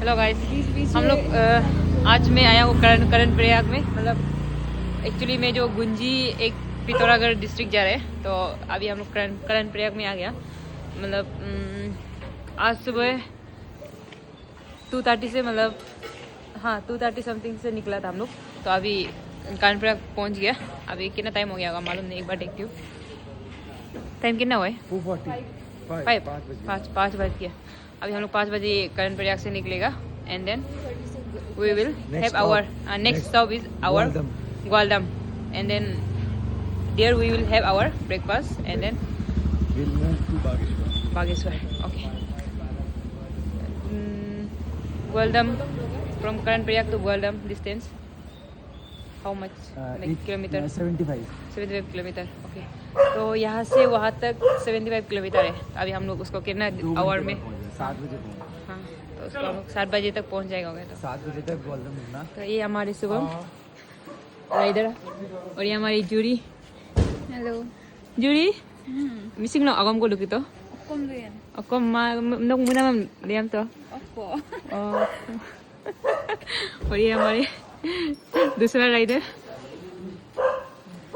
Hello guys, हम लोग आज मैं आया हूँ करण प्रयाग में। मतलब एक्चुअली मैं जो गुंजी एक पिथौरागढ़ डिस्ट्रिक्ट जा रहे हैं, तो अभी हम लोग करण प्रयाग में आ गया। मतलब आज सुबह 2:30 से, मतलब हाँ 2:30 समथिंग से निकला था हम लोग, तो अभी करण प्रयाग पहुँच गया। अभी कितना टाइम हो गया होगा मालूम नहीं, एक बार देखती हूँ टाइम कितना हुआ है। 5 बज गया। अभी हम लोग 5 बजे करण प्रयाग से निकलेगा and then we will have our next stop is our Gwaldam and then there we will have our breakfast and then We'll move to Bageshwar. Bageshwar. Okay, Gwaldam from Karan Prayag to Gwaldam distance how much, like kilometre? 75 kilometre. Okay, तो यहाँ से वहाँ तक 75 kilometre है। अभी हम लोग उसको कितना आवर में 7 बजे हाँ, तो उसको हम लोग 7 बजे तक पहुँच जाएगा होगा। तो 7 बजे तक ग्वालदम मिलना। तो ये हमारे शुभम राइडर और ये हमारी jury. Hello jury, missing no अगम को लुकी तो अकम मा नोक मुना मम दियम तो और ये हमारे दूसरा राइडर